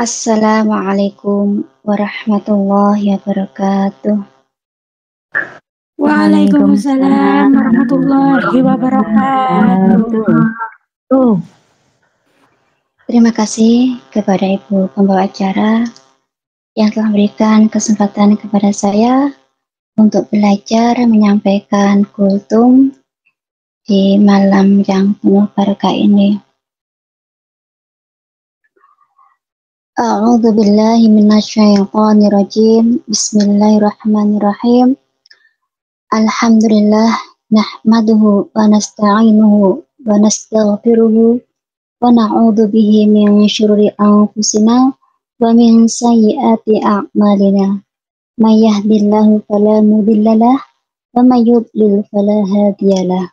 Assalamualaikum warahmatullahi wabarakatuh. Waalaikumsalam warahmatullahi wabarakatuh. Terima kasih kepada Ibu pembawa acara yang telah memberikan kesempatan kepada saya untuk belajar menyampaikan kultum di malam yang penuh berkah ini. A'udzu billahi minasyaitonir rajim. Bismillahirrahmanirrahim. Alhamdulillah nahmaduhu wa nasta'inuhu wa nastaghfiruhu wa na'udzu bihi min syururi anfusina wa min sayyiati a'malina. May yahdihillahu fala mudhillalah wa may yudlil fala hadiyalah.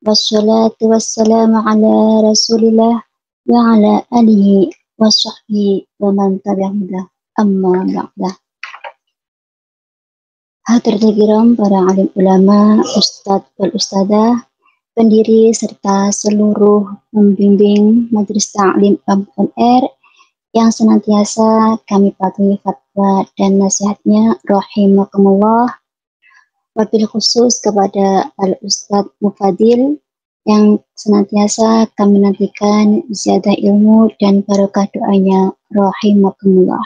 Wassalatu wassalamu ala Rasulillah wa ala alihi wa sahbihi wa man tabi'ahu. Amma ba'dah. Hadirin kiram, para alim ulama, ustadz wal ustadzah, pendiri serta seluruh pembimbing Majelis Ta'lim MNR yang senantiasa kami patuhi fatwa dan nasihatnya, rahimakumullah. Wabil khusus kepada Al-Ustadz Mufadil yang senantiasa kami nantikan ziyadah ilmu dan barokah doanya, rahimakumullah.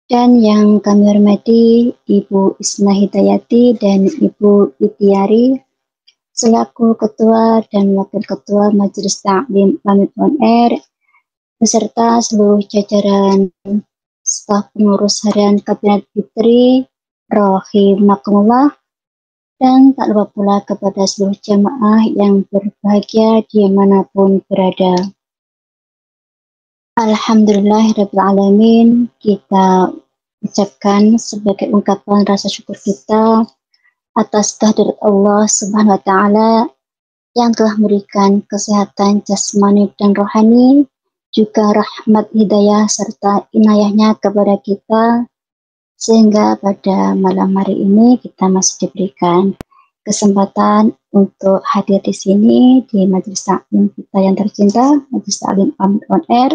Dan yang kami hormati Ibu Isna Hidayati dan Ibu Itiari selaku Ketua dan Wakil Ketua Majelis Ta'lim MNR beserta seluruh jajaran staf pengurus harian Kabinet Fitri, rahimakumullah, dan tak lupa pula kepada seluruh jamaah yang berbahagia dimanapun berada. Alhamdulillahirrahmanirrahim, kita ucapkan sebagai ungkapan rasa syukur kita atas kehadirat Allah Subhanahu wa Ta'ala yang telah memberikan kesehatan jasmani dan rohani, juga rahmat hidayah serta inayahnya kepada kita, sehingga pada malam hari ini kita masih diberikan kesempatan untuk hadir di sini di Majelis Ta'lim kita yang tercinta, Majelis Ta'lim MNR,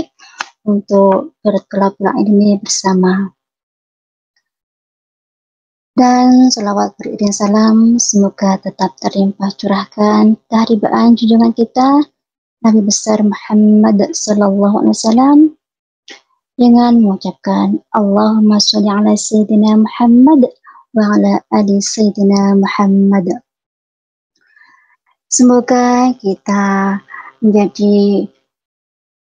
untuk berkelabang ini bersama. Dan selawat beriring salam semoga tetap terlimpah curahkan keharibaan junjungan kita Nabi besar Muhammad sallallahu alaihi wasallam dengan mengucapkan Allahumma sholli ala sayyidina Muhammad wa ala ali sayyidina Muhammad. Semoga kita menjadi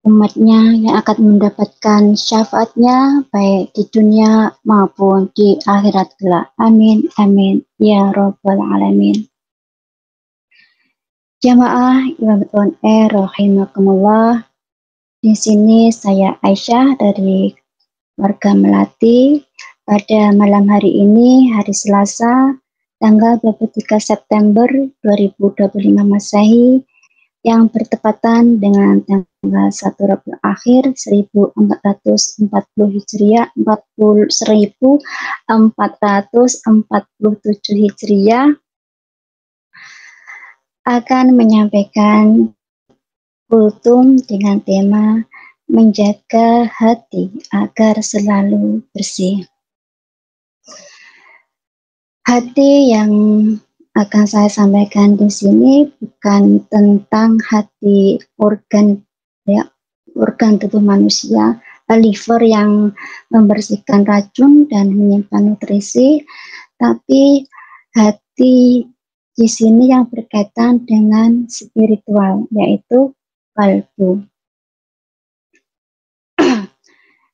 umatnya yang akan mendapatkan syafaatnya baik di dunia maupun di akhirat kelak. Amin, amin, ya rabbal alamin. Jamaah Imam MNR rahimakumullah. Di sini saya Aisyah dari warga Melati. Pada malam hari ini, hari Selasa, tanggal 23 September 2025 Masehi, yang bertepatan dengan tanggal 1 Rabiul Akhir 1440 Hijriah, 1447 Hijriah, akan menyampaikan kultum dengan tema menjaga hati agar selalu bersih. Hati yang akan saya sampaikan di sini bukan tentang hati organ tubuh manusia, liver yang membersihkan racun dan menyimpan nutrisi, tapi hati di sini yang berkaitan dengan spiritual, yaitu kalbu.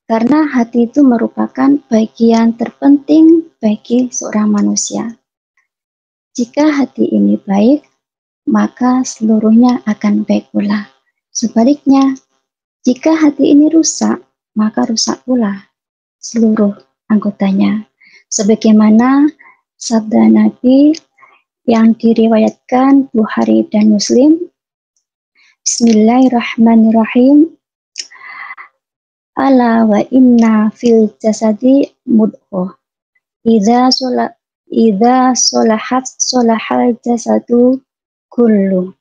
Karena hati itu merupakan bagian terpenting bagi seorang manusia. Jika hati ini baik, maka seluruhnya akan baik pula. Sebaliknya, jika hati ini rusak, maka rusak pula seluruh anggotanya. Sebagaimana sabda Nabi yang diriwayatkan Bukhari dan Muslim, Bismillahirrahmanirrahim. Ala wa inna fil jasadi mudghah. Idza solahal jasadu kullu.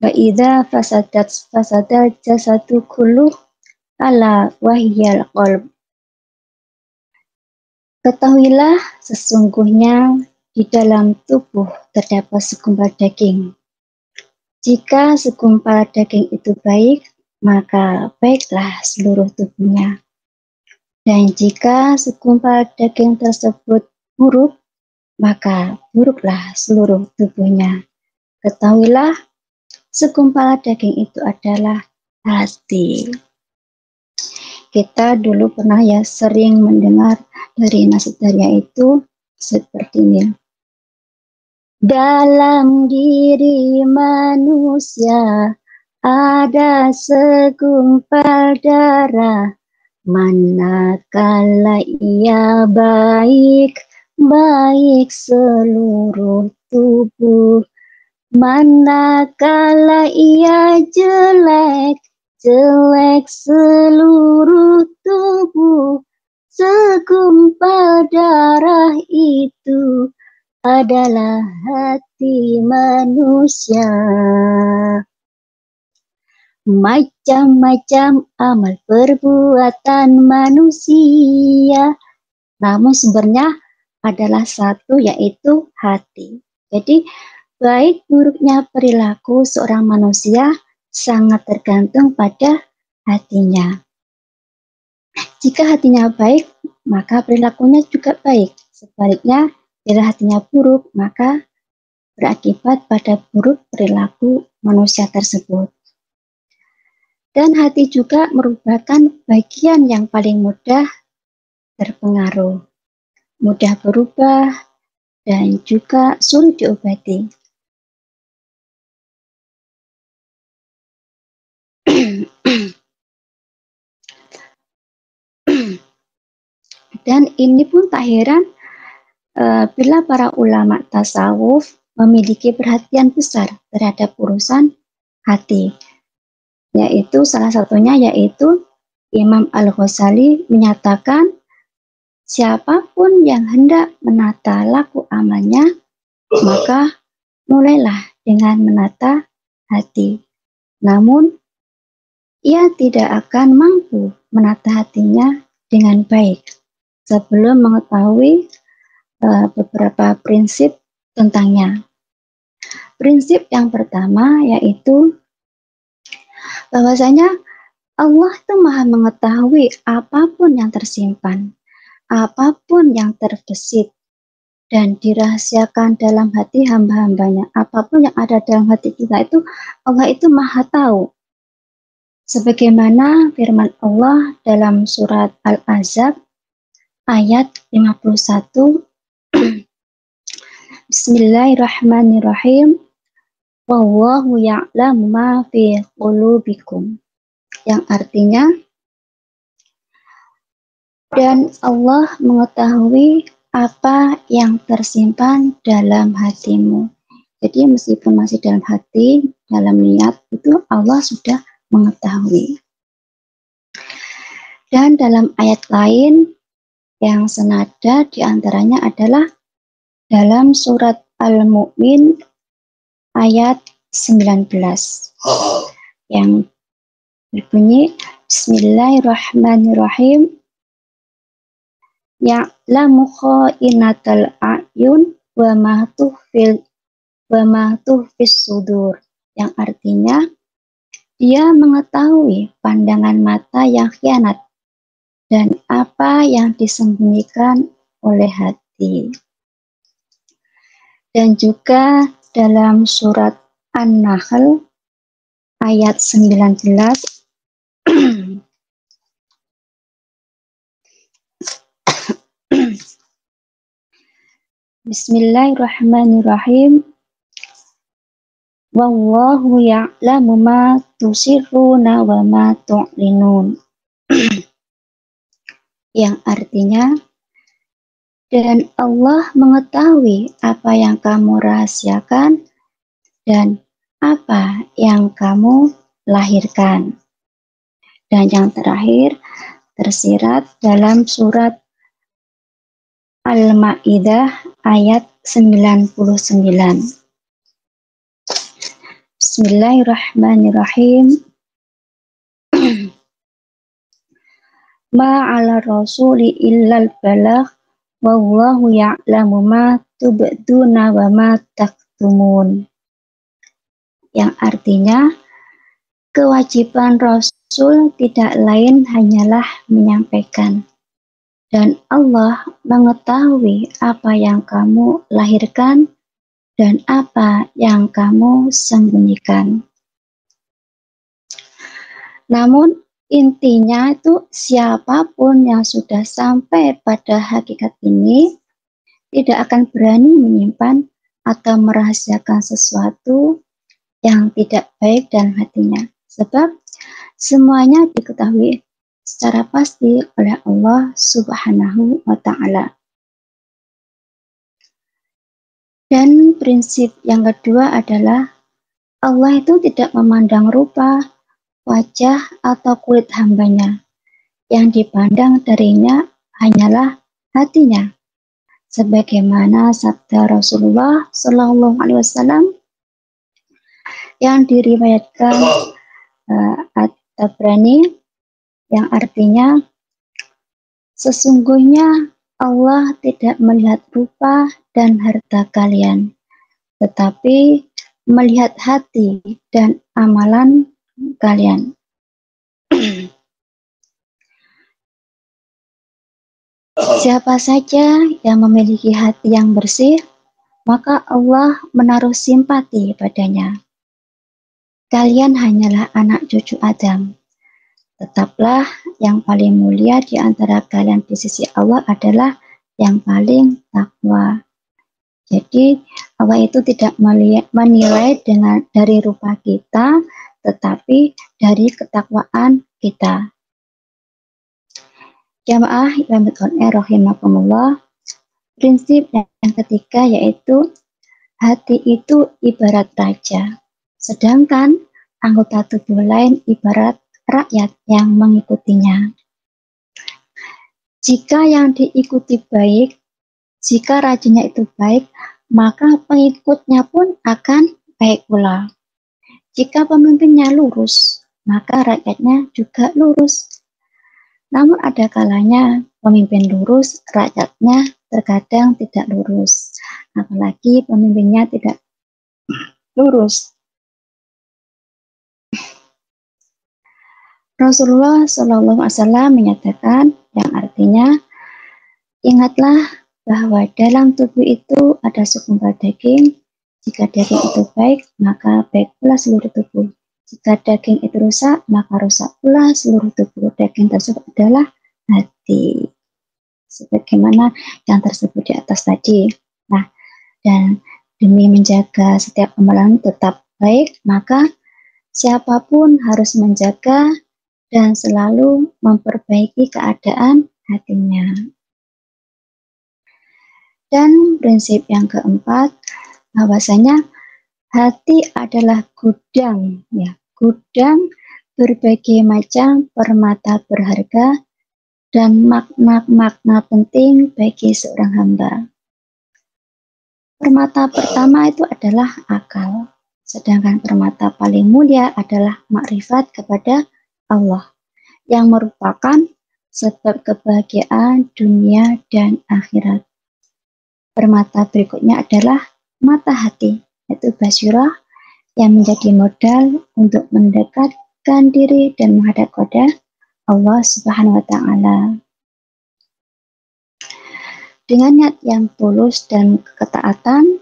Wa idza fasadal jasadu kullu. ala wahyal qalb. Ketahuilah sesungguhnya di dalam tubuh terdapat segumpal daging. Jika segumpal daging itu baik, maka baiklah seluruh tubuhnya. Dan jika segumpal daging tersebut buruk, maka buruklah seluruh tubuhnya. Ketahuilah, segumpal daging itu adalah hati. Kita dulu pernah ya sering mendengar dari nasihatnya itu seperti ini. Dalam diri manusia ada segumpal darah, manakala ia baik, baik seluruh tubuh. Manakala ia jelek, jelek seluruh tubuh. Segumpal darah itu adalah hati manusia. Macam-macam amal perbuatan manusia, namun sumbernya adalah satu, yaitu hati. Jadi baik buruknya perilaku seorang manusia sangat tergantung pada hatinya. Jika hatinya baik, maka perilakunya juga baik. Sebaliknya, bila hatinya buruk, maka berakibat pada buruk perilaku manusia tersebut. Dan hati juga merupakan bagian yang paling mudah terpengaruh, mudah berubah, dan juga sulit diobati. Dan ini pun tak heran bila para ulama tasawuf memiliki perhatian besar terhadap urusan hati, yaitu salah satunya yaitu Imam Al-Ghazali menyatakan siapapun yang hendak menata laku amalnya, maka mulailah dengan menata hati. Namun ia tidak akan mampu menata hatinya dengan baik sebelum mengetahui beberapa prinsip tentangnya. Prinsip yang pertama yaitu bahwasanya Allah itu maha mengetahui apapun yang tersimpan, apapun yang terbesit dan dirahasiakan dalam hati hamba-hambanya. Apapun yang ada dalam hati kita itu Allah itu maha tahu. Sebagaimana firman Allah dalam surat Al-Ahzab ayat 51, Bismillahirrahmanirrahim. Wallahu ya'lamu ma fi qulubikum. Yang artinya, dan Allah mengetahui apa yang tersimpan dalam hatimu. Jadi meskipun masih dalam hati, dalam niat, itu Allah sudah mengetahui. Dan dalam ayat lain yang senada diantaranya adalah dalam surat Al-Mu'min ayat 19 yang berbunyi Bismillahirrahmanirrahim. Ya'lamu kha'inatal a'yun wa ma tuhfis sudur, yang artinya dia mengetahui pandangan mata yang khianat dan apa yang disembunyikan oleh hati. Dan juga dalam surat An-Nahl ayat 19 Bismillahirrahmanirrahim. Wallahu ya'lamu ma tusirruna wa ma tu'linun. Yang artinya, dan Allah mengetahui apa yang kamu rahasiakan dan apa yang kamu lahirkan. Dan yang terakhir tersirat dalam surat Al-Maidah ayat 99. Bismillahirrahmanirrahim. ma'ala rasuli illal balagh wallahu ya'lamu ma tubduna wa ma taktumun. Yang artinya kewajiban Rasul tidak lain hanyalah menyampaikan, dan Allah mengetahui apa yang kamu lahirkan dan apa yang kamu sembunyikan. Namun intinya itu siapapun yang sudah sampai pada hakikat ini tidak akan berani menyimpan atau merahasiakan sesuatu yang tidak baik dalam hatinya. Sebab semuanya diketahui secara pasti oleh Allah Subhanahu wa Ta'ala. Dan prinsip yang kedua adalah Allah itu tidak memandang rupa, wajah, atau kulit hambanya. Yang dipandang darinya hanyalah hatinya. Sebagaimana sabda Rasulullah Shallallahu Alaihi Wasallam yang diriwayatkan At-Tabrani, yang artinya sesungguhnya Allah tidak melihat rupa dan harta kalian, tetapi melihat hati dan amalan kalian. Siapa saja yang memiliki hati yang bersih, maka Allah menaruh simpati padanya. Kalian hanyalah anak cucu Adam. Tetaplah yang paling mulia di antara kalian di sisi Allah adalah yang paling takwa. Jadi Allah itu tidak menilai dari rupa kita, tetapi dari ketakwaan kita. Jamaah yang rahimakumullah, prinsip yang ketiga yaitu hati itu ibarat raja, sedangkan anggota tubuh lain ibarat rakyat yang mengikutinya. Jika yang diikuti baik, jika rajanya itu baik, maka pengikutnya pun akan baik pula. Jika pemimpinnya lurus, maka rakyatnya juga lurus. Namun ada kalanya pemimpin lurus, rakyatnya terkadang tidak lurus. Apalagi pemimpinnya tidak lurus. Rasulullah SAW menyatakan yang artinya, ingatlah bahwa dalam tubuh itu ada segumpal daging. Jika daging itu baik, maka baik pula seluruh tubuh. Jika daging itu rusak, maka rusak pula seluruh tubuh. Daging tersebut adalah hati. Sebagaimana yang tersebut di atas tadi. Nah, dan demi menjaga setiap amalan tetap baik, maka siapapun harus menjaga dan selalu memperbaiki keadaan hatinya. Dan prinsip yang keempat, bahwasanya hati adalah gudang, ya, gudang berbagai macam permata berharga dan makna-makna penting bagi seorang hamba. Permata pertama itu adalah akal, sedangkan permata paling mulia adalah makrifat kepada Allah, yang merupakan sebab kebahagiaan dunia dan akhirat. Permata berikutnya adalah mata hati, yaitu basyirah, yang menjadi modal untuk mendekatkan diri dan menghadap kepada Allah Subhanahu wa Ta'ala. Dengan niat yang tulus dan ketaatan,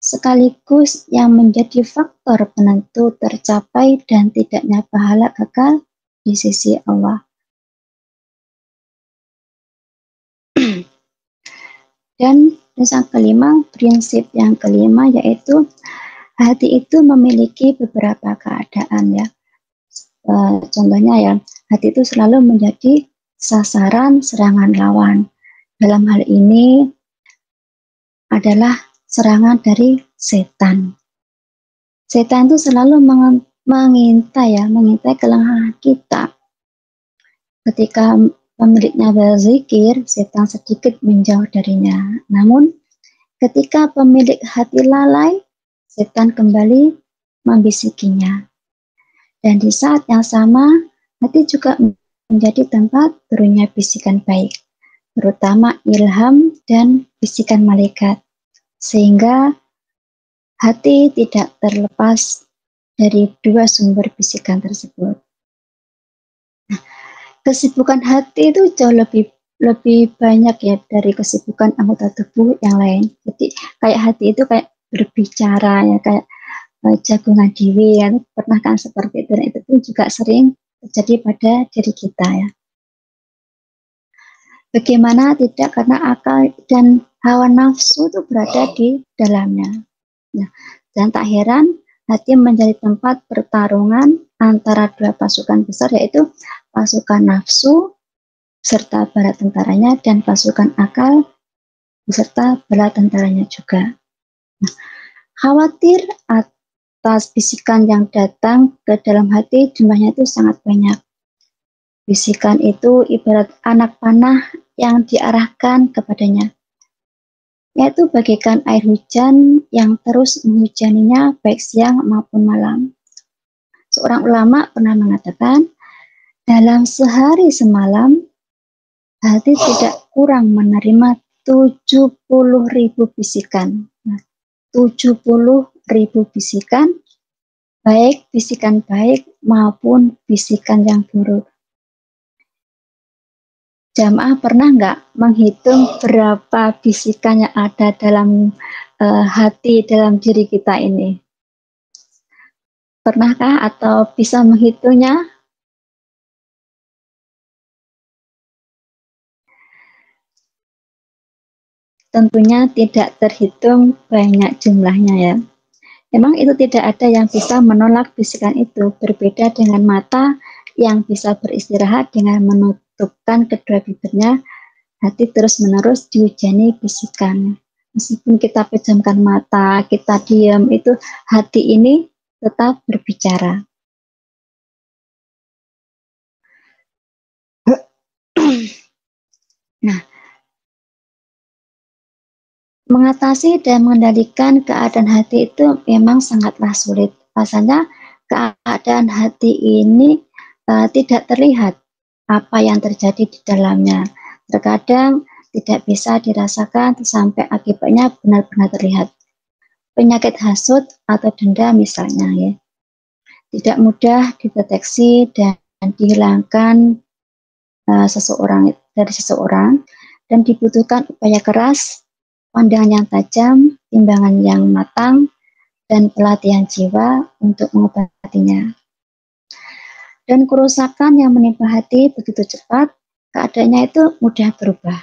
sekaligus yang menjadi faktor penentu tercapai dan tidaknya pahala kekal di sisi Allah. Dan prinsip yang kelima yaitu hati itu memiliki beberapa keadaan, ya. Contohnya ya, hati itu selalu menjadi sasaran serangan lawan. Dalam hal ini adalah serangan dari setan. Setan itu selalu mengintai kelemahan kita. Ketika pemiliknya berzikir, setan sedikit menjauh darinya. Namun ketika pemilik hati lalai, setan kembali membisikinya. Dan di saat yang sama, hati juga menjadi tempat turunnya bisikan baik, terutama ilham dan bisikan malaikat, sehingga hati tidak terlepas dari dua sumber bisikan tersebut. Nah, kesibukan hati itu jauh lebih banyak ya dari kesibukan anggota tubuh yang lain. Jadi kayak hati itu kayak berbicara ya, kayak jagungan dewi ya, pernah kan seperti itu. Dan itu pun juga sering terjadi pada diri kita ya. Bagaimana tidak, karena akal dan hawa nafsu itu berada di dalamnya. Nah, dan tak heran hati menjadi tempat pertarungan antara dua pasukan besar, yaitu pasukan nafsu serta bala tentaranya dan pasukan akal beserta bala tentaranya juga. Nah, khawatir atas bisikan yang datang ke dalam hati jumlahnya itu sangat banyak. Bisikan itu ibarat anak panah yang diarahkan kepadanya, yaitu bagaikan air hujan yang terus menghujaninya baik siang maupun malam. Seorang ulama pernah mengatakan, dalam sehari semalam, hati tidak kurang menerima 70.000 bisikan. Nah, 70.000 bisikan, baik bisikan baik maupun bisikan yang buruk. Jamaah pernah nggak menghitung berapa bisikan yang ada dalam hati, dalam diri kita ini? Pernahkah atau bisa menghitungnya? Tentunya tidak terhitung banyak jumlahnya ya. Memang itu tidak ada yang bisa menolak bisikan itu, berbeda dengan mata yang bisa beristirahat dengan menutupkan kedua bibirnya. Hati terus-menerus dihujani bisikan. Meskipun kita pejamkan mata, kita diam, itu hati ini tetap berbicara. Nah, mengatasi dan mengendalikan keadaan hati itu memang sangatlah sulit. Pasalnya keadaan hati ini tidak terlihat apa yang terjadi di dalamnya. Terkadang tidak bisa dirasakan sampai akibatnya benar-benar terlihat. Penyakit hasut atau dendam misalnya ya, tidak mudah dideteksi dan dihilangkan dari seseorang, dan dibutuhkan upaya keras, pandangan yang tajam, timbangan yang matang, dan pelatihan jiwa untuk mengobatinya. Dan kerusakan yang menimpa hati begitu cepat, keadaannya itu mudah berubah.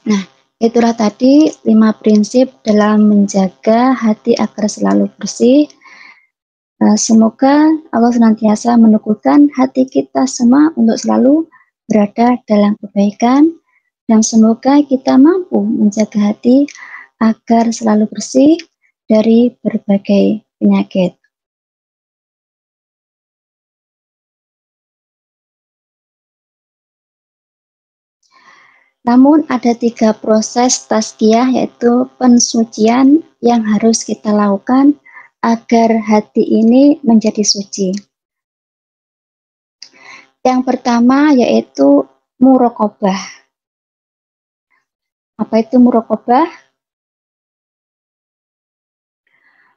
Nah, itulah tadi 5 prinsip dalam menjaga hati agar selalu bersih. Semoga Allah senantiasa meneguhkan hati kita semua untuk selalu berada dalam kebaikan, dan semoga kita mampu menjaga hati agar selalu bersih dari berbagai penyakit. Namun ada 3 proses tazkiyah, yaitu pensucian yang harus kita lakukan agar hati ini menjadi suci. Yang pertama yaitu muraqabah. Apa itu muraqabah?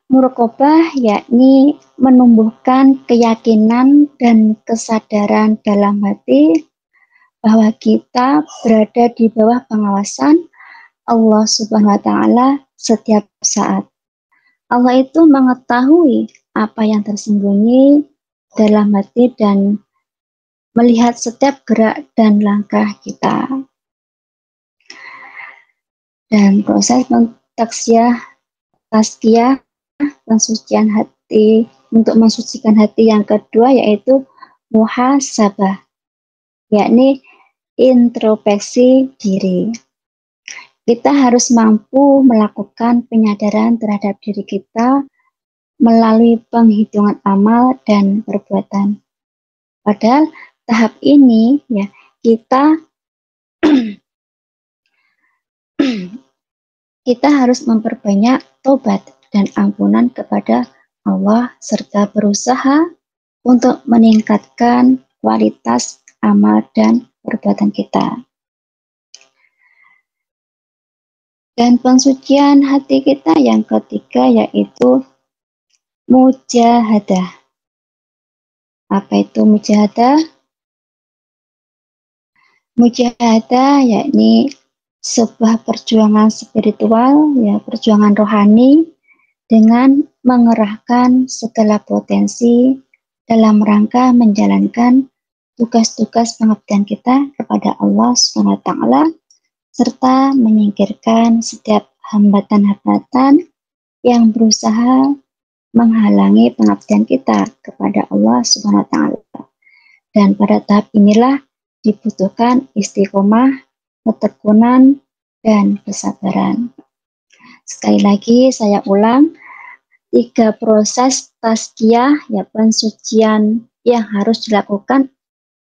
Muraqabah yakni menumbuhkan keyakinan dan kesadaran dalam hati bahwa kita berada di bawah pengawasan Allah Subhanahu wa Ta'ala setiap saat. Allah itu mengetahui apa yang tersembunyi dalam hati dan melihat setiap gerak dan langkah kita. Dan proses tazkiyah, pensucian hati, untuk mensucikan hati yang kedua yaitu muhasabah, yakni introspeksi diri. Kita harus mampu melakukan penyadaran terhadap diri kita melalui penghitungan amal dan perbuatan. Padahal tahap ini ya kita harus memperbanyak tobat dan ampunan kepada Allah serta berusaha untuk meningkatkan kualitas amal dan perbuatan kita. Dan pensucian hati kita yang ketiga yaitu mujahadah. Apa itu mujahadah? Mujahadah yakni sebuah perjuangan spiritual, ya perjuangan rohani dengan mengerahkan segala potensi dalam rangka menjalankan tugas-tugas pengabdian kita kepada Allah SWT serta menyingkirkan setiap hambatan-hambatan yang berusaha menghalangi pengabdian kita kepada Allah SWT. Dan pada tahap inilah dibutuhkan istiqomah, ketekunan, dan kesabaran. Sekali lagi saya ulang, 3 proses tazkiyah, ya pensucian yang harus dilakukan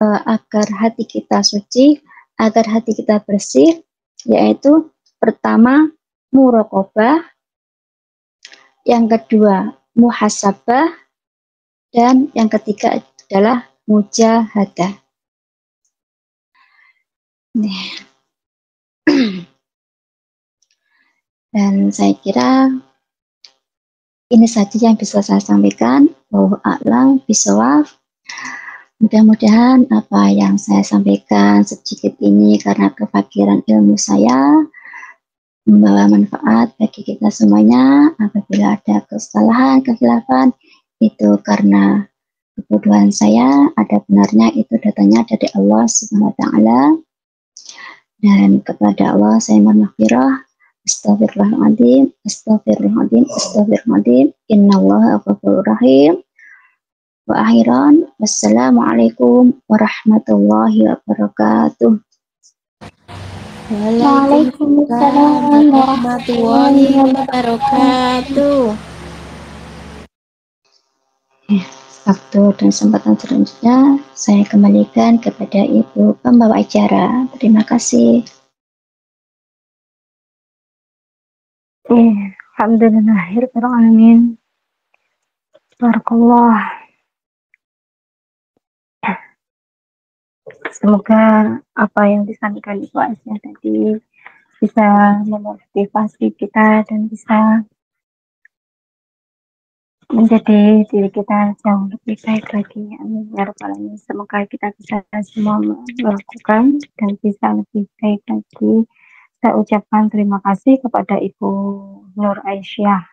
agar hati kita suci, agar hati kita bersih, yaitu pertama muraqabah, yang kedua muhasabah, dan yang ketiga adalah mujahadah. Dan saya kira ini saja yang bisa saya sampaikan. Wallahu a'lam bishawab. Mudah-mudahan apa yang saya sampaikan sedikit ini karena kefakiran ilmu saya membawa manfaat bagi kita semuanya. Apabila ada kesalahan, kekhilafan, itu karena kebodohan saya, ada benarnya itu datanya dari Allah Subhanahu wa taala. Dan kepada Allah saya mohon maghfirah. Astaghfirullahaladzim, astaghfirullahaladzim, astaghfirullahaladzim. Innallaha ghafurur rahim. Wa akhiran, wassalamualaikum warahmatullahi wabarakatuh. Waalaikumsalam warahmatullahi wabarakatuh. Waktu dan kesempatan selanjutnya saya kembalikan kepada Ibu pembawa acara. Terima kasih. Alhamdulillahirabbil alamin. Barakallah. Semoga apa yang disampaikan Ibu Aisyah tadi bisa memotivasi kita dan bisa menjadi diri kita jauh lebih baik lagi. Amin ya rabbal alamin. Semoga kita bisa semua melakukan dan bisa lebih baik lagi. Saya ucapkan terima kasih kepada Ibu Nur Aisyah.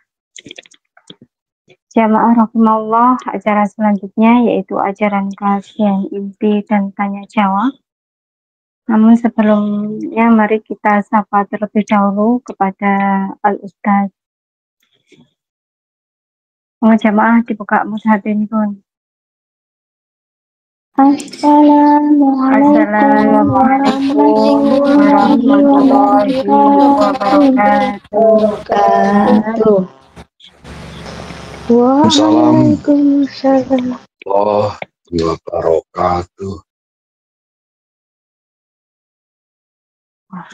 Jamaah rahimallah, acara selanjutnya yaitu ajaran kajian inti dan tanya jawab. Namun sebelumnya mari kita sapa terlebih dahulu kepada Al-Ustaz. Jamaah dibuka mushafin pun. Assalamualaikum warahmatullahi wabarakatuh. Waalaikumsalam warahmatullahi wabarakatuh.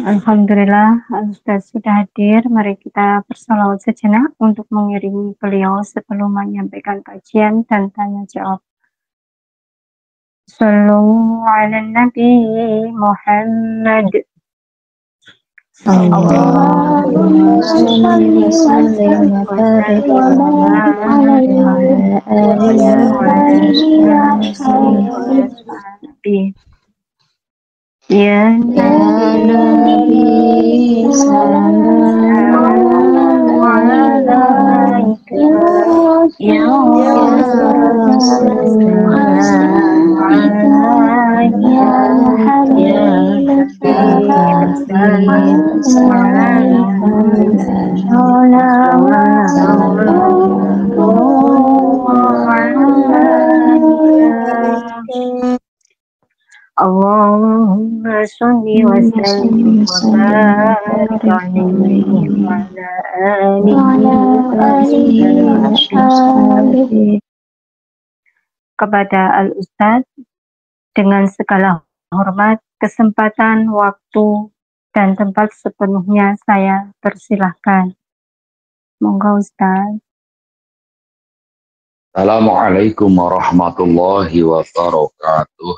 Alhamdulillah, Ustaz sudah hadir. Mari kita bersalawat sejenak untuk mengiringi beliau sebelum menyampaikan kajian dan tanya jawab. Sallallahu ala Nabi Muhammad. Allahumma shalli wa sallim wa barik ala alihi. Ya Nabi sallallahu alaika ya Rasulullah ya Allahumma sholli wa sallim wa barik alaihi wa ala alihi. Kepada Al-Ustaz, dengan segala hormat, kesempatan, waktu, dan tempat sepenuhnya saya persilahkan. Monggo Ustaz. Assalamualaikum warahmatullahi wabarakatuh.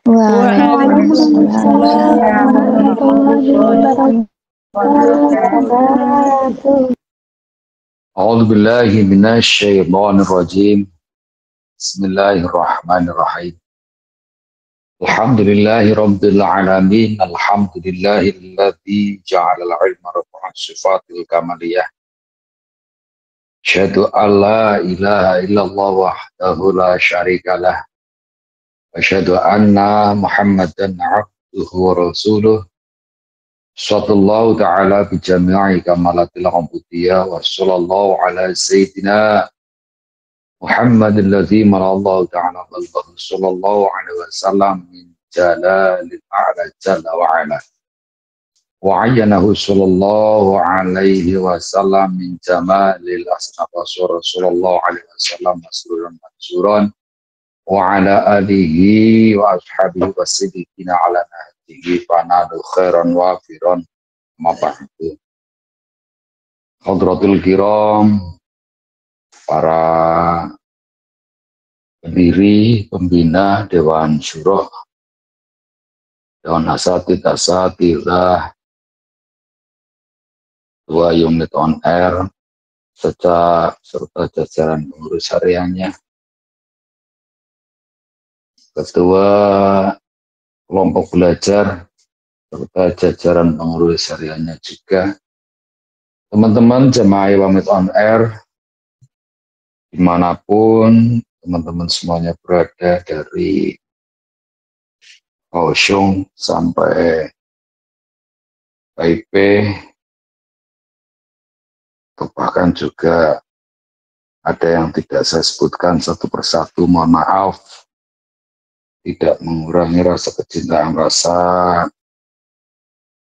Waalaikumsalam warahmatullahi wabarakatuh. A'udzu billahi minasy syaithanir rajim. Bismillahirrahmanirrahim. Alhamdulillahi rabbil alamin. Alhamdulillahilladzi ja'ala al-'ilma rabba'an sifatil kamaliyah. Asyhadu an la ilaha illallah wahdahu la syarikalah. Asyhadu anna Muhammadan 'abduhu wa rasuluh. Sallallahu ta'ala bi jami'i kamalatil ubudiyah wa sallallahu ala sayyidina Muhammadin ladzi manallahu ta'ala balbahu sallallahu alaihi wasallam min jalalil a'la jalla wa ala wa ayyanahu sallallahu alaihi wasallam min jamalil asnaf sallallahu alaihi wasallam masruran mansuran wa ala alihi wa ashabihi wasiddiqina ala nahjihi fanadu khairan wafiran mabahdu. Hadratul kiram, para pendiri, pembina Dewan Syuro, Dewan Asatidah, Ketua Unit On Air, serta jajaran pengurus hariannya, Ketua Kelompok Belajar, serta jajaran pengurus hariannya juga, teman-teman jemaah Unit On Air, dimanapun teman-teman semuanya berada, dari Kaohsiung sampai Taipei, atau bahkan juga ada yang tidak saya sebutkan satu persatu, mohon maaf, tidak mengurangi rasa kecintaan, rasa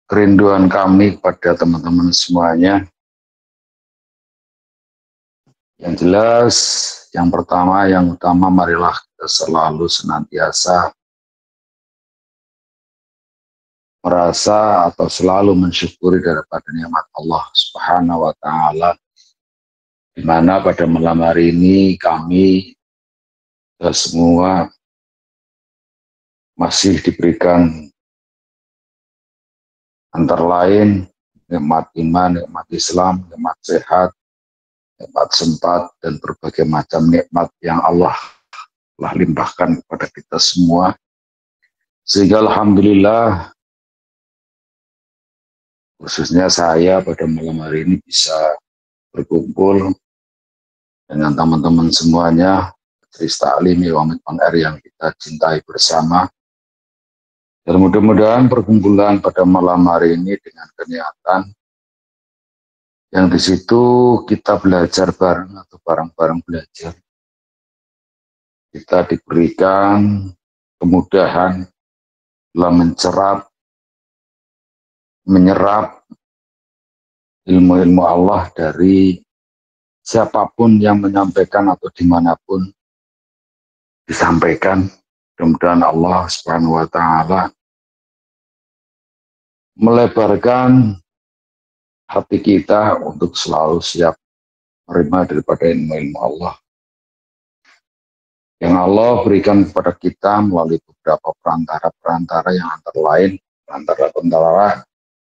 kerinduan kami kepada teman-teman semuanya. Yang jelas, yang pertama, yang utama, marilah kita selalu senantiasa merasa atau selalu mensyukuri daripada nikmat Allah Subhanahu wa Ta'ala, di mana pada malam hari ini kami semua masih diberikan antara lain nikmat iman, nikmat Islam, nikmat sehat, nikmat sempat, dan berbagai macam nikmat yang Allah telah limpahkan kepada kita semua. Sehingga alhamdulillah, khususnya saya pada malam hari ini bisa berkumpul dengan teman-teman semuanya, Majelis Ta'lim Unit On Air yang kita cintai bersama. Dan mudah-mudahan perkumpulan pada malam hari ini dengan kegiatan yang di situ kita belajar bareng atau bareng-bareng belajar, kita diberikan kemudahan dalam menyerap ilmu-ilmu Allah dari siapapun yang menyampaikan atau dimanapun disampaikan. Mudah-mudahan Allah Subhanahu wa Ta'ala melebarkan hati kita untuk selalu siap menerima daripada ilmu-ilmu Allah yang Allah berikan kepada kita melalui beberapa perantara-perantara yang antara lain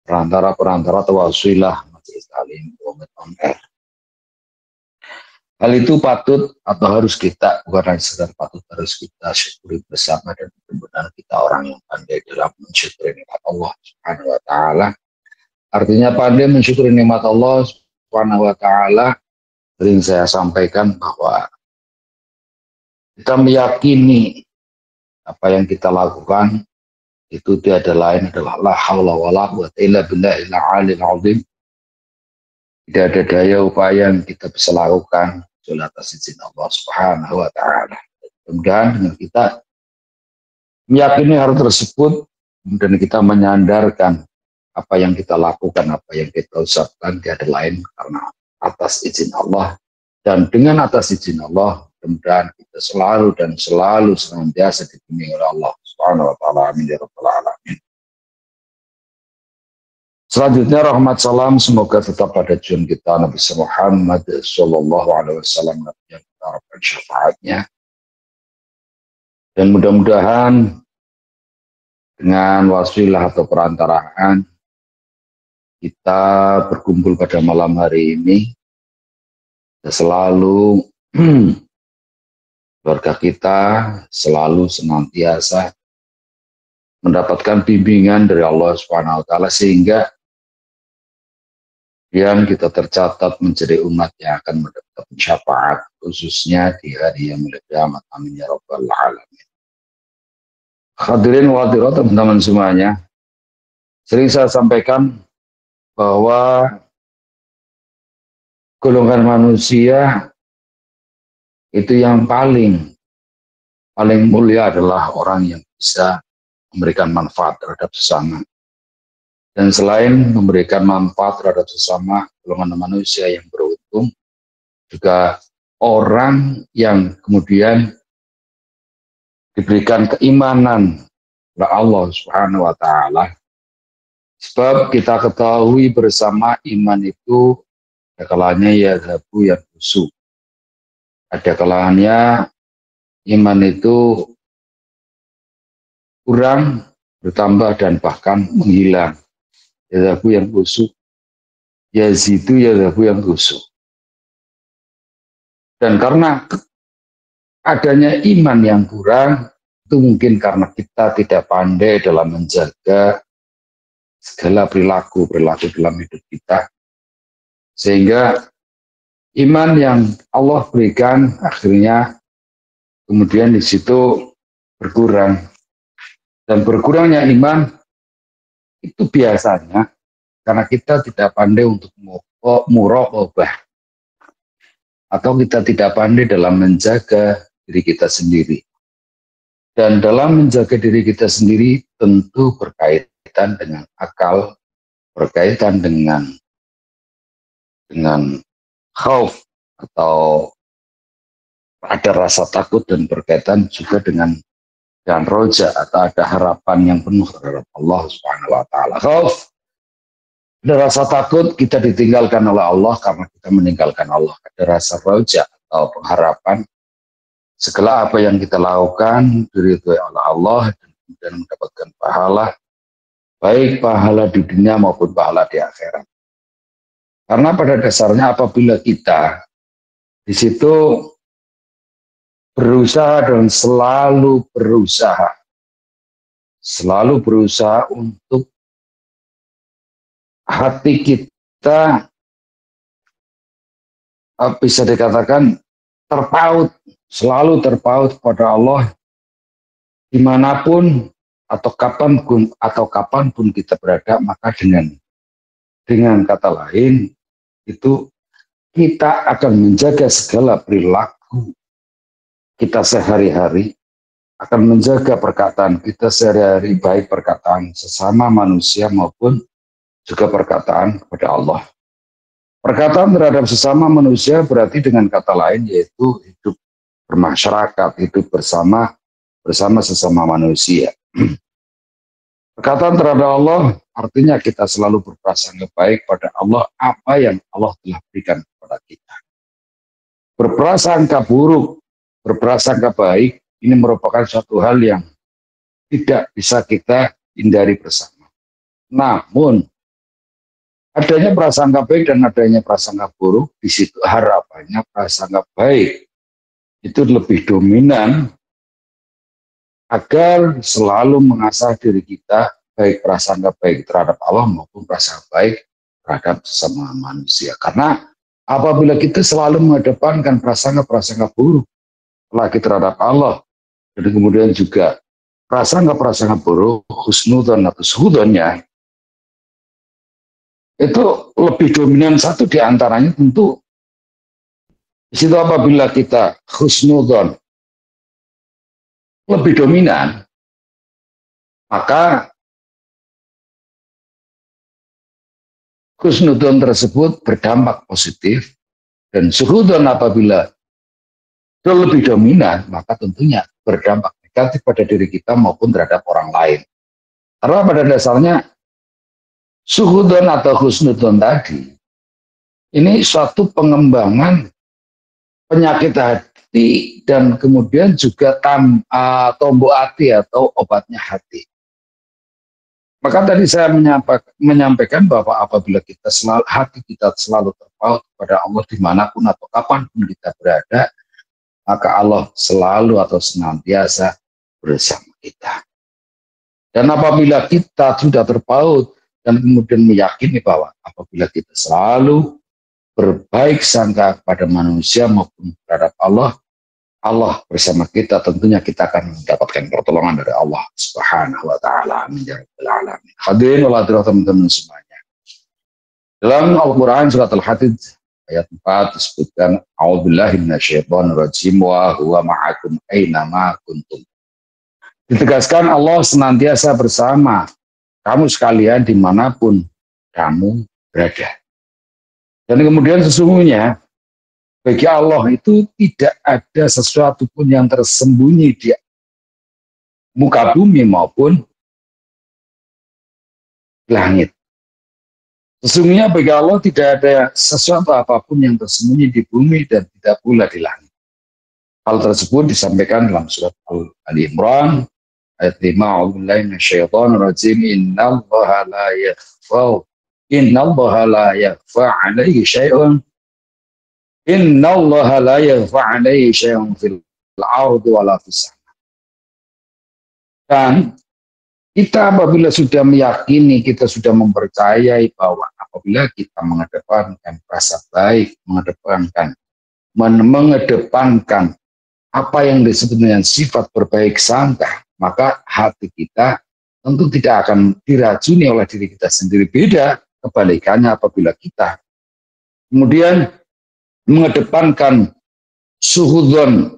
perantara atau wasilah Majelis Ta'lim Unit On Air. Hal itu patut atau harus kita, bukan hanya sekedar patut, harus kita syukuri bersama, dan benar-benar kita orang yang pandai dalam mensyukuri nikmat Allah Subhanahu wa Ta'ala. Artinya pandai mensyukuri nikmat Allah Subhanahu wa Ta'ala, sering saya sampaikan bahwa kita meyakini apa yang kita lakukan itu tiada lain adalah la haula wala quwwata illa billahil aliyil azim. Tidak ada daya upaya yang kita bisa lakukan kecuali atas izin Allah Subhanahu wa Ta'ala. Kemudian dengan kita meyakini hal tersebut, kemudian kita menyandarkan apa yang kita lakukan, apa yang kita ucapkan tiada lain karena atas izin Allah. Dan dengan atas izin Allah, kemudian kita selalu senantiasa dibimbing oleh Allah Subhanahu wa Ta'ala. Amin ya rabbal alamin. Selanjutnya rahmat salam semoga tetap pada junjungan kita Nabi Muhammad Sallallahu Alaihi Wasallam yang kita harapkan syafaatnya, dan mudah-mudahan dengan wasilah atau perantaraan kita berkumpul pada malam hari ini, selalu keluarga kita selalu senantiasa mendapatkan bimbingan dari Allah Subhanahu Wa Taala sehingga yang kita tercatat menjadi umat yang akan mendapat syafaat khususnya di hari yang mulia kiamat. Amin ya rabbal alamin. Hadirin wa hadirat teman-teman semuanya, sering saya sampaikan bahwa golongan manusia itu yang paling mulia adalah orang yang bisa memberikan manfaat terhadap sesama. Dan selain memberikan manfaat terhadap sesama, golongan manusia yang beruntung juga orang yang kemudian diberikan keimanan oleh Allah Subhanahu Wa Taala. Sebab kita ketahui bersama iman itu ada kalanya yazhabu yanqusu. Ada kalanya iman itu kurang, bertambah, dan bahkan menghilang. Yazhabu yanqusu, yazidu yazhabu yanqusu. Dan karena adanya iman yang kurang, itu mungkin karena kita tidak pandai dalam menjaga segala perilaku dalam hidup kita. Sehingga iman yang Allah berikan akhirnya kemudian di situ berkurang. Dan berkurangnya iman itu biasanya karena kita tidak pandai untuk muraqabah, atau kita tidak pandai dalam menjaga diri kita sendiri. Dan dalam menjaga diri kita sendiri tentu berkaitan dengan akal, berkaitan dengan khauf atau ada rasa takut, dan berkaitan juga dengan roja atau ada harapan yang penuh terhadap Allah Subhanahu Wa Taala. Khauf, ada rasa takut kita ditinggalkan oleh Allah karena kita meninggalkan Allah. Ada rasa roja atau pengharapan segala apa yang kita lakukan diridhoi oleh Allah dan mendapatkan pahala, baik pahala di dunia maupun pahala di akhirat. Karena pada dasarnya apabila kita di situ berusaha dan selalu berusaha untuk hati kita bisa dikatakan selalu terpaut kepada Allah dimanapun atau kapanpun kita berada, maka dengan kata lain itu kita akan menjaga segala perilaku kita sehari-hari, akan menjaga perkataan kita sehari-hari, baik perkataan sesama manusia maupun juga perkataan kepada Allah. Perkataan terhadap sesama manusia berarti dengan kata lain yaitu hidup bermasyarakat, hidup bersama sesama manusia. Perkataan terhadap Allah artinya kita selalu berprasangka baik pada Allah apa yang Allah telah berikan kepada kita. Berprasangka buruk, berprasangka baik, ini merupakan suatu hal yang tidak bisa kita hindari bersama. Namun, adanya prasangka baik dan adanya prasangka buruk, di situ harapannya prasangka baik itu lebih dominan agar selalu mengasah diri kita, baik prasangka baik terhadap Allah maupun prasangka baik terhadap sesama manusia. Karena apabila kita selalu mengedepankan prasangka buruk lagi terhadap Allah, dan kemudian juga prasangka buruk, husnudzon atau suudzonnya, itu lebih dominan satu di antaranya tentu di situ apabila kita husnudzon lebih dominan, maka husnudzon tersebut berdampak positif, dan suudzon apabila itu lebih dominan, maka tentunya berdampak negatif pada diri kita maupun terhadap orang lain. Karena pada dasarnya Suhudon atau husnudon tadi, ini suatu pengembangan penyakit hati dan kemudian juga tombok hati atau obatnya hati. Maka tadi saya menyampaikan bahwa apabila hati kita selalu terpaut kepada Allah dimanapun atau kapanpun kita berada, maka Allah selalu atau senantiasa bersama kita. Dan apabila kita sudah terpaut dan kemudian meyakini bahwa apabila kita selalu berbaik sangka kepada manusia maupun terhadap Allah, Allah bersama kita, tentunya kita akan mendapatkan pertolongan dari Allah Subhanahu wa taala. Amin ya rabbal alamin. Hadirin wal hadirat teman-teman semuanya. Dalam Al-Qur'an surat Al-Hadid ayat 4 disebutkan a'udzubillahi minasyaitonir rajim wa huwa ma'akum aina ma kuntum. Ditegaskan Allah senantiasa bersama kamu sekalian dimanapun kamu berada. Dan kemudian sesungguhnya bagi Allah itu tidak ada sesuatu pun yang tersembunyi di muka bumi maupun langit. Sesungguhnya bagi Allah tidak ada sesuatu apapun yang tersembunyi di bumi dan tidak pula di langit. Hal tersebut disampaikan dalam surat Al-Imran ayat 5. A'udzubillahi minasyaitonir rajim. Innallaha la yakhfa 'alaihi syai'un. Innallaha la yakhfa 'alaihi syai'un fil ardi wala fis sama. Dan kita apabila sudah meyakini, kita sudah mempercayai bahwa apabila kita mengedepankan rasa baik, mengedepankan apa yang disebut dengan sifat berbaik sangka, maka hati kita tentu tidak akan diracuni oleh diri kita sendiri. Beda kebalikannya apabila kita kemudian mengedepankan suhudon,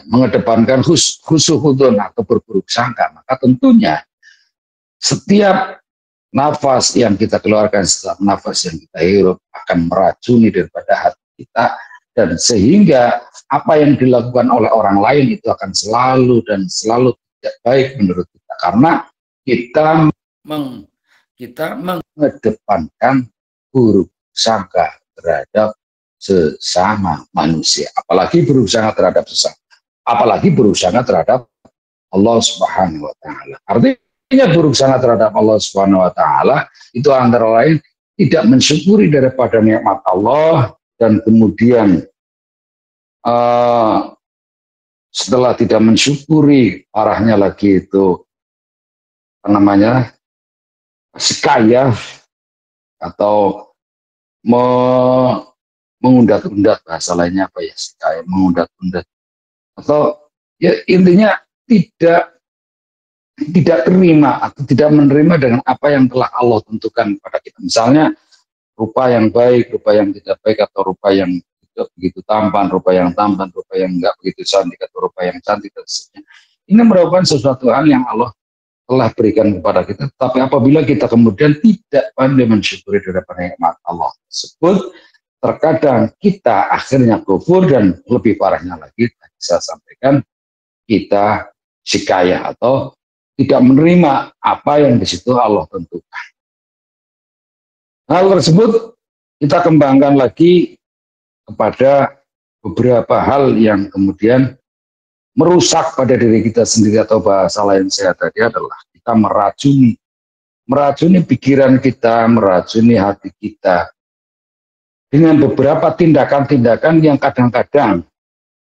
mengedepankan khusuhudon atau berburuk sangka, maka tentunya setiap nafas yang kita keluarkan, setiap nafas yang kita hirup akan meracuni daripada hati kita, dan sehingga apa yang dilakukan oleh orang lain itu akan selalu dan selalu tidak baik menurut kita, karena kita mengedepankan buruk sangka terhadap sesama manusia, apalagi berusaha terhadap sesama, apalagi berusaha terhadap Allah Subhanahu wa taala. Artinya berusaha terhadap Allah Subhanahu wa taala itu antara lain tidak mensyukuri daripada nikmat Allah, dan kemudian setelah tidak mensyukuri, parahnya lagi itu apa namanya, sekaya atau mengundat-undat, bahasa lainnya apa ya, sekaya mengundat-undat, atau ya intinya tidak terima atau tidak menerima dengan apa yang telah Allah tentukan kepada kita. Misalnya rupa yang baik, rupa yang tidak baik, atau rupa yang tidak begitu tampan, rupa yang enggak begitu cantik, atau rupa yang cantik dan sebagainya. Ini merupakan sesuatu hal yang Allah telah berikan kepada kita, tapi apabila kita kemudian tidak pandai mensyukuri daripada nikmat Allah tersebut, terkadang kita akhirnya kufur, dan lebih parahnya lagi saya sampaikan, kita sikayah atau tidak menerima apa yang di situ Allah tentukan. Hal tersebut kita kembangkan lagi kepada beberapa hal yang kemudian merusak pada diri kita sendiri, atau bahasa lain saya tadi adalah kita meracuni pikiran kita, meracuni hati kita dengan beberapa tindakan-tindakan yang kadang-kadang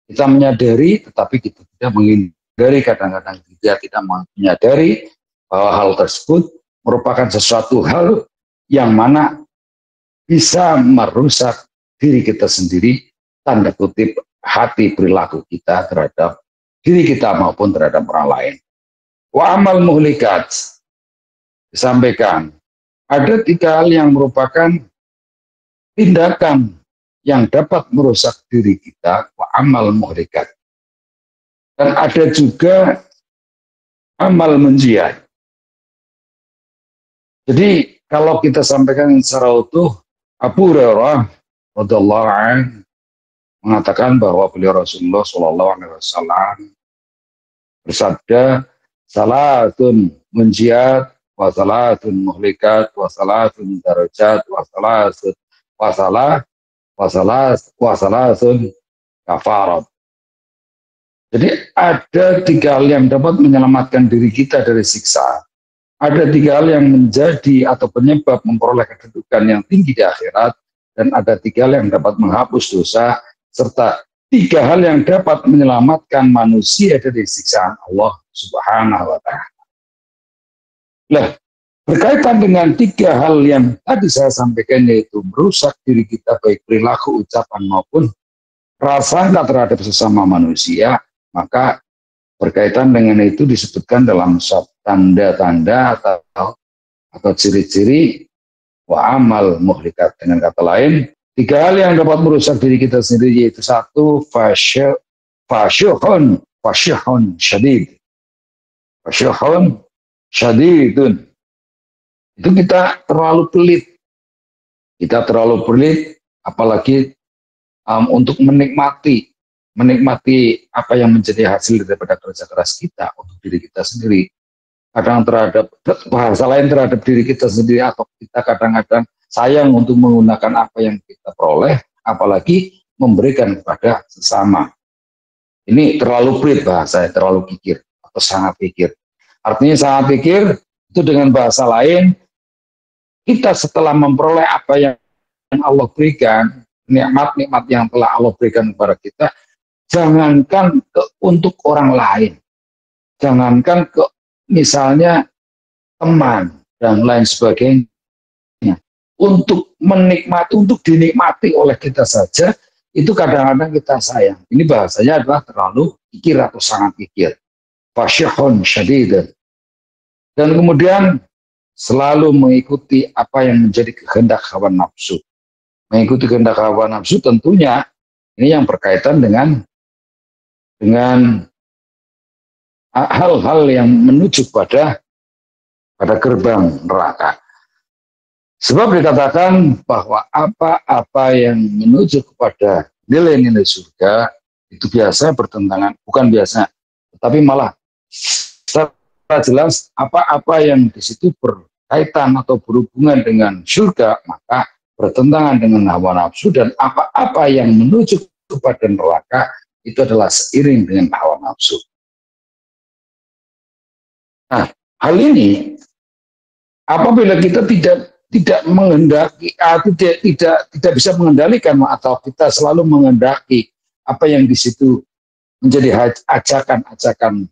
kita menyadari, tetapi kita tidak menghindari, kadang-kadang kita tidak menyadari bahwa hal tersebut merupakan sesuatu hal yang mana bisa merusak diri kita sendiri, tanda kutip hati perilaku kita terhadap diri kita maupun terhadap orang lain. Wa amal muhlikat, disampaikan ada 3 hal yang merupakan tindakan yang dapat merusak diri kita, wa amal muhlikat. Dan ada juga amal menjiat. Jadi kalau kita sampaikan secara utuh, Abu Hurairah radhiyallahu anhu mengatakan bahwa beliau Rasulullah SAW bersabda, salatun menjiat wa salatun muhlikat, wa salatun darajat, wa salatun kafarat. Jadi ada 3 hal yang dapat menyelamatkan diri kita dari siksa. Ada 3 hal yang menjadi atau penyebab memperoleh kedudukan yang tinggi di akhirat. Dan ada 3 hal yang dapat menghapus dosa. Serta 3 hal yang dapat menyelamatkan manusia dari siksaan Allah Subhanahu wa ta'ala. Nah, berkaitan dengan 3 hal yang tadi saya sampaikan, yaitu merusak diri kita baik perilaku, ucapan maupun prasangka terhadap sesama manusia, maka berkaitan dengan itu disebutkan dalam tanda-tanda atau ciri-ciri wa amal muhlikat. Dengan kata lain, 3 hal yang dapat merusak diri kita sendiri, yaitu 1, fasyuhun syadid. Fasyuhun syadidun. Itu kita terlalu pelit. Kita terlalu pelit, apalagi untuk menikmati apa yang menjadi hasil daripada kerja keras kita untuk diri kita sendiri. Kadang terhadap bahasa lain terhadap diri kita sendiri, atau kita kadang-kadang sayang untuk menggunakan apa yang kita peroleh, apalagi memberikan kepada sesama. Ini terlalu pelit bahasa, terlalu kikir atau sangat kikir. Artinya sangat kikir itu dengan bahasa lain, kita setelah memperoleh apa yang Allah berikan, nikmat-nikmat yang telah Allah berikan kepada kita, jangankan untuk orang lain, jangankan ke misalnya teman dan lain sebagainya, untuk dinikmati oleh kita saja, itu kadang-kadang kita sayang. Ini bahasanya adalah terlalu kikir atau sangat kikir. Fasyahun syadid. Dan kemudian selalu mengikuti apa yang menjadi kehendak hawa nafsu. Mengikuti kehendak hawa nafsu tentunya ini yang berkaitan dengan hal-hal yang menuju pada gerbang neraka. Sebab dikatakan bahwa apa-apa yang menuju kepada nilai-nilai surga itu biasa bertentangan, bukan biasa, tetapi malah secara jelas apa-apa yang di situ berkaitan atau berhubungan dengan surga maka bertentangan dengan hawa nafsu, dan apa-apa yang menuju kepada neraka itu adalah seiring dengan hawa nafsu. Nah, hal ini apabila kita tidak menghendaki, tidak bisa mengendalikan, atau kita selalu menghendaki apa yang di situ menjadi ajakan-ajakan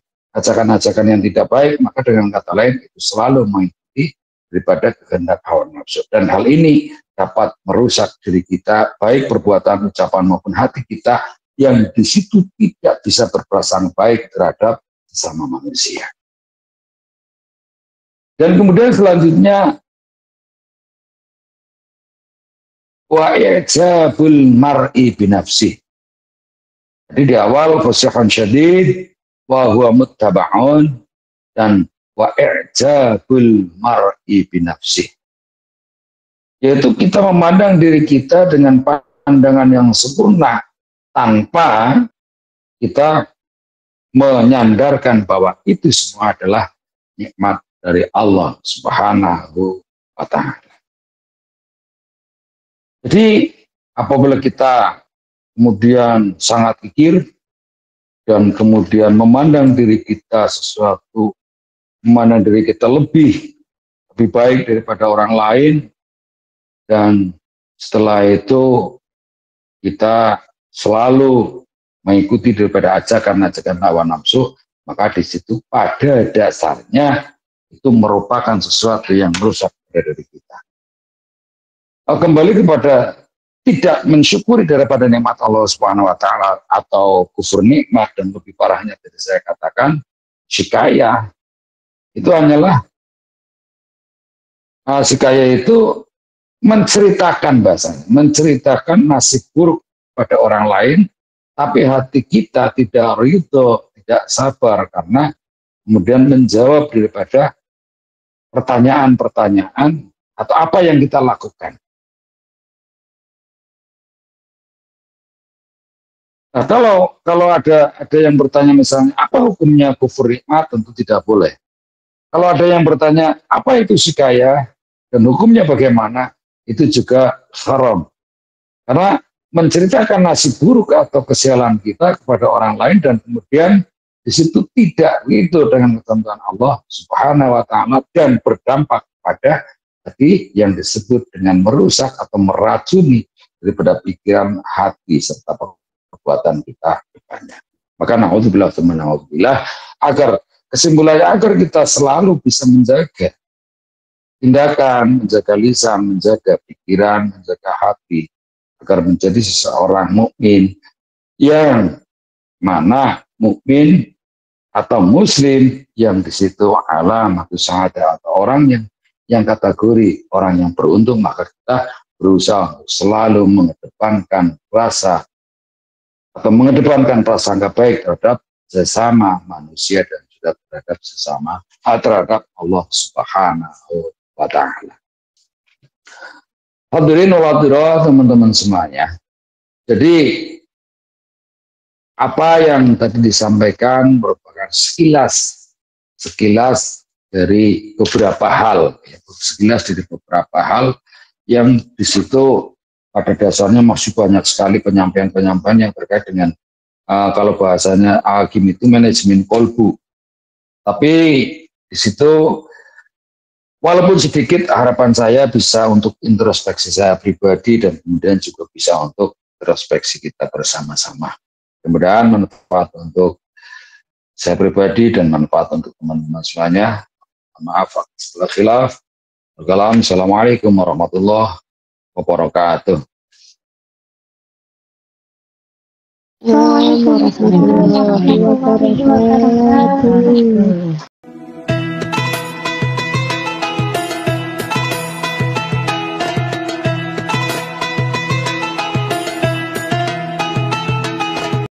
yang tidak baik, maka dengan kata lain itu selalu mengikuti daripada kehendak hawa nafsu. Dan hal ini dapat merusak diri kita, baik perbuatan, ucapan maupun hati kita, yang di situ tidak bisa berprasangka baik terhadap sesama manusia. Dan kemudian selanjutnya wa i'jabul mar'i binafsih. Jadi di awal fasyahun syadid wa huwa muttaba'un, dan wa i'jabul mar'i binafsih, yaitu kita memandang diri kita dengan pandangan yang sempurna tanpa kita menyandarkan bahwa itu semua adalah nikmat dari Allah Subhanahu wa ta'ala. Jadi apabila kita kemudian sangat kikir dan kemudian memandang diri kita memandang diri kita lebih baik daripada orang lain, dan setelah itu kita selalu mengikuti daripada ajakan-ajakan hawa nafsu, maka di situ pada dasarnya itu merupakan sesuatu yang merusak diri kita. Kembali kepada tidak mensyukuri daripada nikmat Allah Subhanahu wa ta'ala atau kufur nikmat, dan lebih parahnya tadi saya katakan syikayah. Itu hanyalah syikayah itu menceritakan bahasanya, menceritakan nasib buruk pada orang lain, tapi hati kita tidak ridho, tidak sabar karena kemudian menjawab daripada pertanyaan-pertanyaan atau apa yang kita lakukan. Nah, kalau ada yang bertanya misalnya apa hukumnya kufur nikmat, tentu tidak boleh. Kalau ada yang bertanya, apa itu sikaya dan hukumnya bagaimana, itu juga haram. Karena menceritakan nasib buruk atau kesialan kita kepada orang lain dan kemudian di situ tidak gitu dengan ketentuan Allah Subhanahu wa taala dan berdampak pada tadi yang disebut dengan merusak atau meracuni daripada pikiran, hati serta perbuatan kita depannya. Maka naudzubillah agar kesimpulannya agar kita selalu bisa menjaga tindakan, menjaga lisan, menjaga pikiran, menjaga hati agar menjadi seseorang mukmin yang mana mukmin atau muslim yang di situ alamatu syahadah atau orang yang kategori orang yang beruntung, maka kita berusaha untuk selalu mengedepankan rasa atau mengedepankan prasangka baik terhadap sesama manusia dan juga terhadap sesama terhadap Allah Subhanahu wa taala. Hadirin wa hadirat teman-teman semuanya. Jadi apa yang tadi disampaikan merupakan sekilas dari beberapa hal, yang di situ pada dasarnya masih banyak sekali penyampaian-penyampaian yang terkait dengan kalau bahasanya Hakim itu manajemen kolbu. Tapi di situ walaupun sedikit harapan saya bisa untuk introspeksi saya pribadi dan kemudian juga bisa untuk introspeksi kita bersama-sama. Kemudian manfaat untuk saya pribadi dan manfaat untuk teman-teman semuanya. Maaf setelah khilaf. Assalamualaikum warahmatullahi wabarakatuh. Waalaikumsalam warahmatullahi wabarakatuh.